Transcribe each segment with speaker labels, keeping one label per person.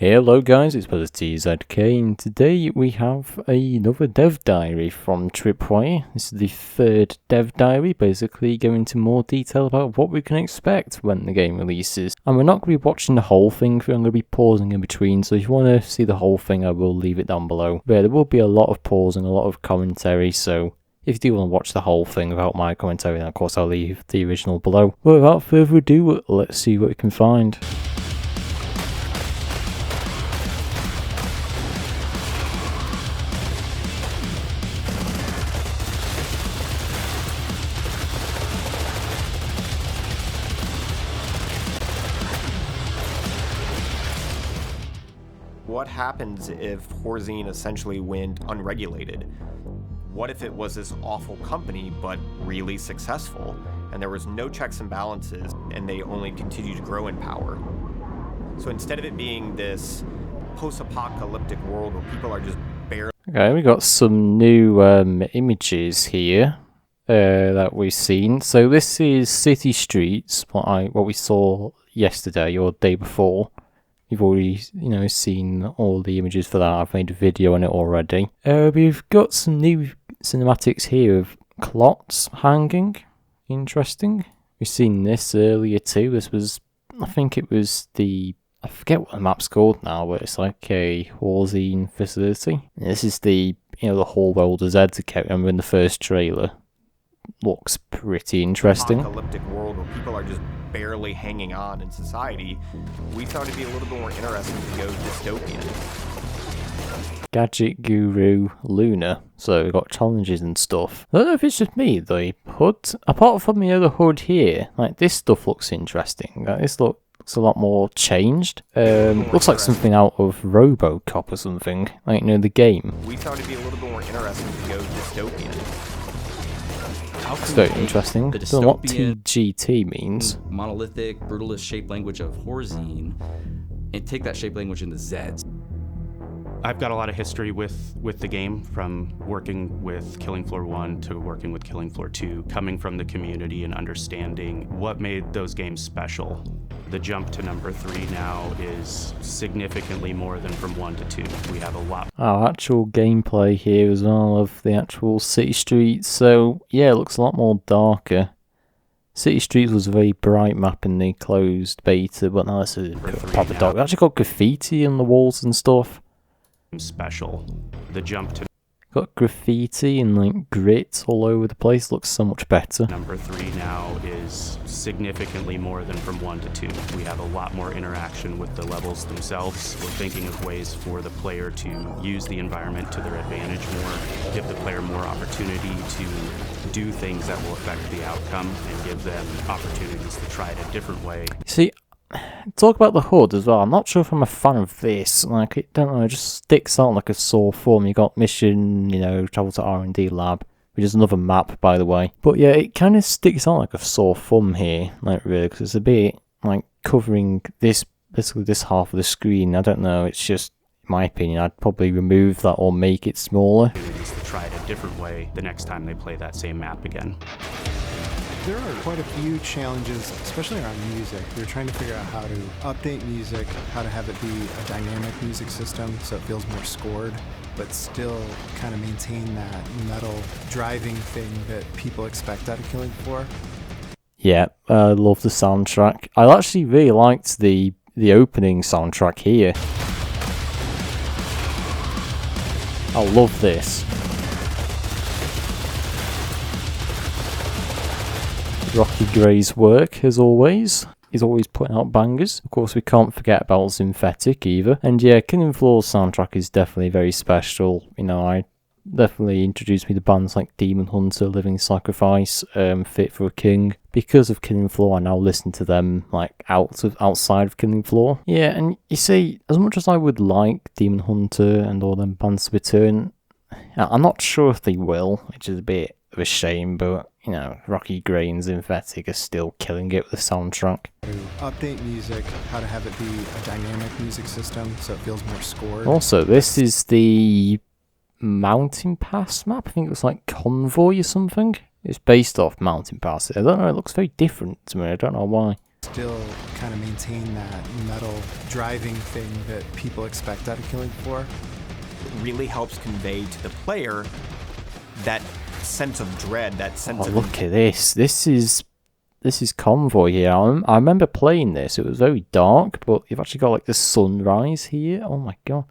Speaker 1: Hello guys, it's TZK, and today we have another dev diary from Tripwire. This is the third dev diary, basically going into more detail about what we can expect when the game releases. And we're not going to be watching the whole thing, I'm going to be pausing in between, so if you want to see the whole thing I will leave it down below. But there will be a lot of pausing, a lot of commentary, so if you do want to watch the whole thing without my commentary, then of course I'll leave the original below. But without further ado, let's see what we can find.
Speaker 2: What happens if Horzine essentially went unregulated? What if it was this awful company but really successful, and there was no checks and balances, and they only continued to grow in power? So instead of it being this post-apocalyptic world where people are just barely...
Speaker 1: Okay, we got some new images here that we've seen. So this is city streets, what we saw yesterday or the day before. You've already, seen all the images for that. I've made a video on it already. We've got some new cinematics here of clots hanging. Interesting. We've seen this earlier too. This was, I think it was I forget what the map's called now, but it's like a Horzine facility. And this is the whole world as Ed remember in the first trailer. Looks pretty interesting.
Speaker 2: Apocalyptic world where people are just barely hanging on in society. We thought it'd be a little bit more interesting to go dystopian.
Speaker 1: Gadget Guru Luna. So we've got challenges and stuff. I don't know if it's just me, the HUD. Apart from the other HUD here, like this stuff looks interesting. Like, this looks a lot more changed. Looks like something out of RoboCop or something. Like, the game.
Speaker 2: We thought it'd be a little bit more interesting to go dystopian.
Speaker 1: It's very interesting. I don't know what TGT means.
Speaker 3: Monolithic, brutalist shaped language of Horzine, and take that shaped language into Zeds.
Speaker 4: I've got a lot of history with the game, from working with Killing Floor 1 to working with Killing Floor 2, coming from the community and understanding what made those games special. The jump to number 3 now is significantly more than from 1 to 2. We have a lot.
Speaker 1: Actual gameplay here as well of the actual city streets. So yeah, it looks a lot more darker. City Streets was a very bright map in the closed beta, but now it's a proper dark. We actually got graffiti on the walls and stuff.
Speaker 4: Special. The jump to
Speaker 1: got graffiti and like grit all over the place. Looks so much better.
Speaker 4: Number 3 now is significantly more than from 1 to 2. We have a lot more interaction with the levels themselves. We're thinking of ways for the player to use the environment to their advantage more, give the player more opportunity to do things that will affect the outcome, and give them opportunities to try it a different way.
Speaker 1: See, talk about the HUD as well. I'm not sure if I'm a fan of this. Like, it just sticks out like a sore thumb. You got mission, travel to R&D lab, which is another map, by the way. But yeah, it kind of sticks out like a sore thumb here, like really, because it's a bit like covering basically this half of the screen. I don't know. It's just, in my opinion, I'd probably remove that or make it smaller.
Speaker 4: To try it a different way the next time they play that same map again.
Speaker 5: There are quite a few challenges, especially around music. We're trying to figure out how to update music, how to have it be a dynamic music system so it feels more scored, but still kind of maintain that metal driving thing that people expect out of Killing Floor.
Speaker 1: Yeah, I love the soundtrack. I actually really liked the opening soundtrack here. I love this. Rocky Gray's work, as always. He's always putting out bangers. Of course, we can't forget about Synthetic either. And yeah, Killing Floor's soundtrack is definitely very special. I definitely introduced me to bands like Demon Hunter, Living Sacrifice, Fit for a King. Because of Killing Floor, I now listen to them like outside of Killing Floor. Yeah, and you see, as much as I would like Demon Hunter and all them bands to return, I'm not sure if they will, which is a bit of a shame, but Rocky Gray and Synthetic are still killing it with the soundtrack.
Speaker 5: To update music, how to have it be a dynamic music system so it feels more scored.
Speaker 1: Also, this is the Mountain Pass map. I think it was like Convoy or something. It's based off Mountain Pass. I don't know, it looks very different to me. I don't know why.
Speaker 5: Still kind of maintain that metal driving thing that people expect out of Killing Floor.
Speaker 2: It really helps convey to the player that sense of dread, that sense
Speaker 1: Oh,
Speaker 2: of...
Speaker 1: look at this. This is Convoy here. I remember playing this. It was very dark, but you've actually got like the sunrise here. Oh my god.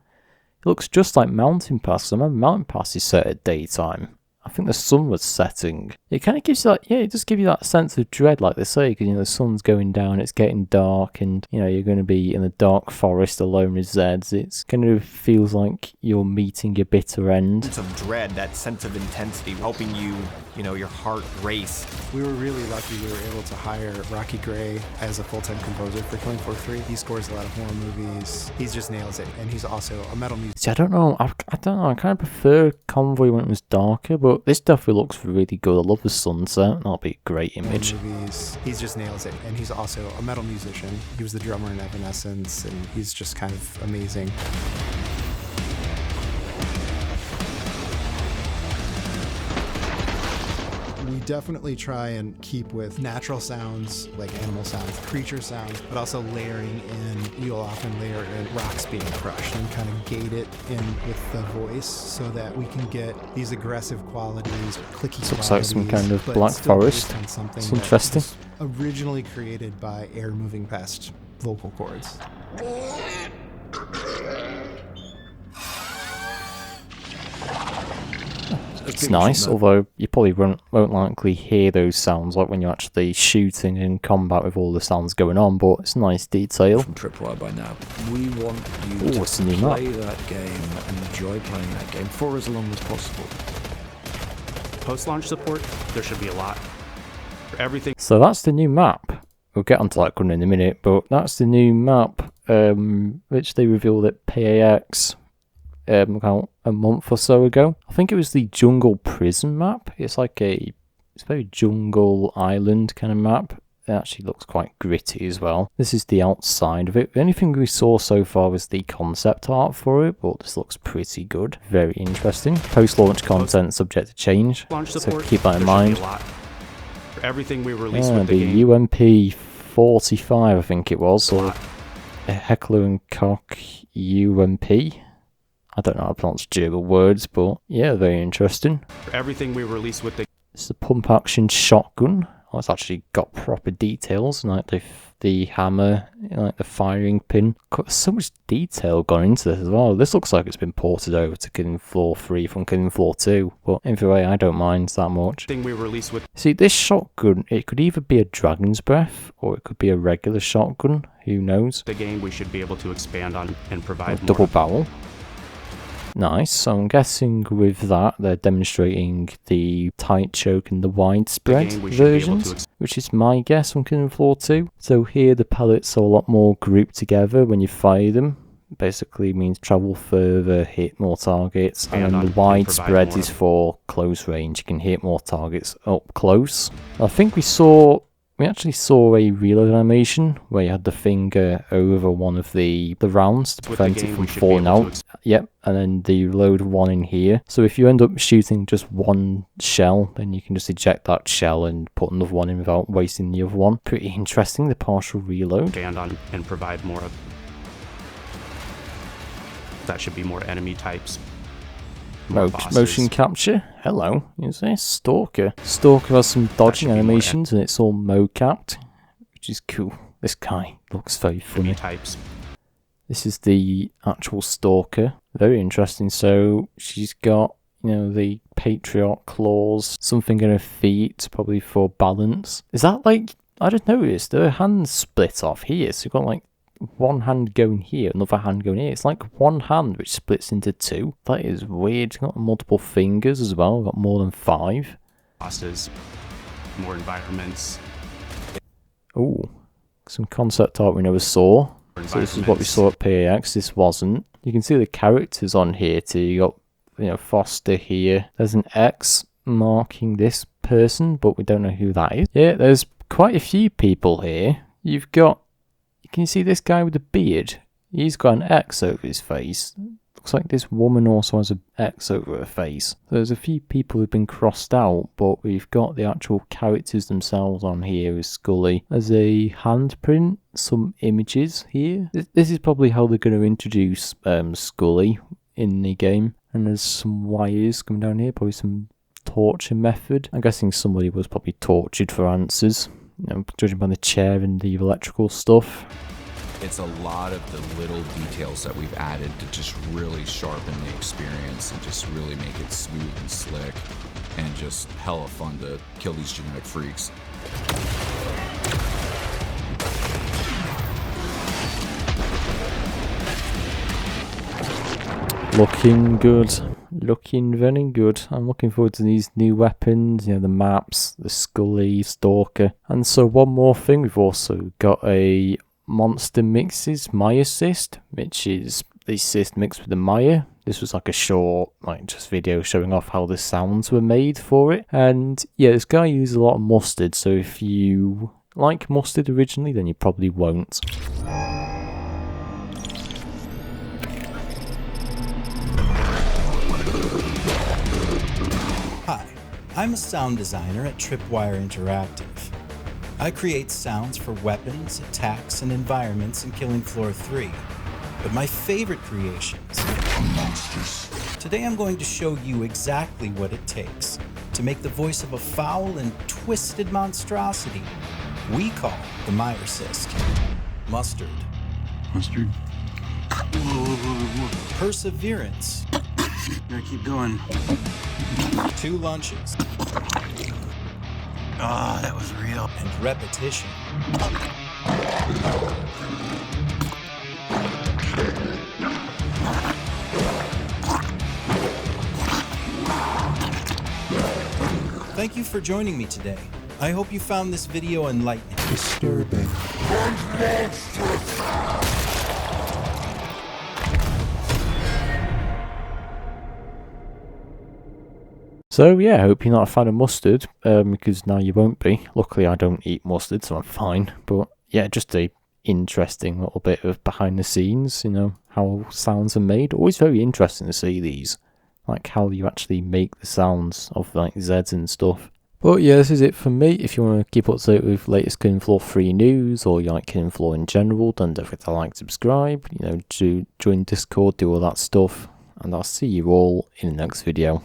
Speaker 1: It looks just like Mountain Pass. I remember Mountain Pass is set at daytime. I think the sun was setting. It kind of gives you that, yeah, it does give you that sense of dread, like they say, because, the sun's going down, it's getting dark, and, you're going to be in the dark forest alone with Zeds. It's kind of feels like you're meeting your bitter end.
Speaker 2: sense of dread, that sense of intensity, helping you, your heart race.
Speaker 5: We were really lucky we were able to hire Rocky Gray as a full-time composer for Killing Floor 3. He scores a lot of horror movies. He just nails it, and he's also a metal musician.
Speaker 1: See, I don't know. I kind of prefer Convoy when it was darker, but this definitely looks really good. I love the sunset. That'll be a great image.
Speaker 5: Movies. He just nails it, and he's also a metal musician. He was the drummer in Evanescence, and he's just kind of amazing. We definitely try and keep with natural sounds, like animal sounds, creature sounds, but also layering in, you'll often layer in rocks being crushed and kind of gate it in with the voice so that we can get these aggressive qualities, clicky
Speaker 1: This looks like some kind of
Speaker 5: but
Speaker 1: Black
Speaker 5: still
Speaker 1: Forest.
Speaker 5: based on something
Speaker 1: It's
Speaker 5: that
Speaker 1: interesting.
Speaker 5: was originally created by air moving past vocal cords.
Speaker 1: It's nice, although you probably won't likely hear those sounds like when you're actually shooting in combat with all the sounds going on, but it's nice detail.
Speaker 6: From Tripwire by now. We want you
Speaker 1: Ooh, it's a
Speaker 6: to
Speaker 1: new map.
Speaker 6: play that game and enjoy playing that game for as long as possible.
Speaker 4: Post-launch support, there should be a lot. For everything
Speaker 1: So that's the new map. We'll get onto that in a minute, but that's the new map, which they revealed at PAX about a month or so ago. I think it was the Jungle Prison map. It's like it's very jungle island kind of map. It actually looks quite gritty as well. This is the outside of it. The only thing we saw so far was the concept art for it, but this looks pretty good. Very interesting. Post-launch content subject to change,
Speaker 4: launch
Speaker 1: so
Speaker 4: support,
Speaker 1: keep that in
Speaker 4: there should
Speaker 1: mind.
Speaker 4: be a lot. For everything we release with the
Speaker 1: The
Speaker 4: game,
Speaker 1: UMP 45, I think it was, or a Heckler and Koch UMP. I don't know how to pronounce German words, but yeah, very interesting.
Speaker 4: for everything we release with the
Speaker 1: It's a pump action shotgun. Oh, it's actually got proper details, like the hammer, like the firing pin. So much detail gone into this as well. This looks like it's been ported over to Killing Floor 3 from Killing Floor 2, but either way, I don't mind that much.
Speaker 4: thing we release with
Speaker 1: See, this shotgun, it could either be a Dragon's Breath, or it could be a regular shotgun, who knows.
Speaker 4: the game, we should be able to expand on and
Speaker 1: A
Speaker 4: provide
Speaker 1: double
Speaker 4: more.
Speaker 1: barrel. Nice, so I'm guessing with that they're demonstrating the tight choke and the widespread
Speaker 4: The game we should be able to
Speaker 1: versions, which is my guess on Killing Floor 2. So here the pellets are a lot more grouped together when you fire them. Basically means travel further, hit more targets, and then the widespread is for close range. You can hit more targets up close. I think we actually saw a reload animation where you had the finger over one of the rounds to
Speaker 4: With the
Speaker 1: prevent it
Speaker 4: game,
Speaker 1: from
Speaker 4: we should be
Speaker 1: falling
Speaker 4: able to
Speaker 1: out. Yep, and then the load one in here. So if you end up shooting just one shell, then you can just eject that shell and put another one in without wasting the other one. Pretty interesting, the partial reload.
Speaker 4: Expand on and provide more of. That should be more enemy types. More bosses.
Speaker 1: Motion capture. Hello, is this Stalker? Stalker has some dodging
Speaker 4: should be more
Speaker 1: animations and it's all mo-capped, which is cool. This guy looks very funny.
Speaker 4: enemy types.
Speaker 1: This is the actual Stalker. Very interesting. So she's got, the Patriot claws, something in her feet, probably for balance. Is that like, I just noticed her hands split off here. So you've got like one hand going here, another hand going here. It's like one hand which splits into two. That is weird. It's got multiple fingers as well. Got more than 5.
Speaker 4: Bosses, more environments.
Speaker 1: Ooh, some concept art we never saw. So this is what we saw at PAX. This wasn't. You can see the characters on here too. You got, Foster here. There's an X marking this person, but we don't know who that is. Yeah, there's quite a few people here. Can you see this guy with the beard? He's got an X over his face. looks like this woman also has an X over her face. There's a few people who've been crossed out, but we've got the actual characters themselves on here as Scully. There's a handprint, some images here. This is probably how they're going to introduce Scully in the game. And there's some wires coming down here, probably some torture method. I'm guessing somebody was probably tortured for answers, you know, judging by the chair and the electrical stuff.
Speaker 7: It's a lot of the little details that we've added to just really sharpen the experience and just really make it smooth and slick and just hella fun to kill these genetic freaks.
Speaker 1: Looking good. Looking very good. I'm looking forward to these new weapons, you know, the maps, the Scully, Stalker. And so one more thing, we've also got a Monster Mixes MireCyst, which is the cyst mixed with the Mire. This was like a short, like just video showing off how the sounds were made for it. And yeah, this guy uses a lot of mustard, so if you like mustard originally, then you probably won't.
Speaker 8: Hi, I'm a sound designer at Tripwire Interactive. I create sounds for weapons, attacks, and environments in Killing Floor 3. But my favorite creations are monsters. Today I'm going to show you exactly what it takes to make the voice of a foul and twisted monstrosity we call the MireCyst. Mustard.
Speaker 9: Mustard?
Speaker 8: Perseverance.
Speaker 9: Gotta keep going.
Speaker 8: 2 lunches.
Speaker 9: Ah, that was real.
Speaker 8: And repetition. Thank you for joining me today. I hope you found this video enlightening.
Speaker 5: Disturbing.
Speaker 1: So yeah, I hope you're not a fan of mustard, because now you won't be. Luckily I don't eat mustard, so I'm fine. But yeah, just a interesting little bit of behind the scenes, you know, how sounds are made. Always very interesting to see these, like how you actually make the sounds of like Zeds and stuff. But yeah, this is it for me. If you want to keep up to date with latest Killing Floor 3 news, or you like Killing Floor in general, then don't forget to like, subscribe, you know, to join Discord, do all that stuff. And I'll see you all in the next video.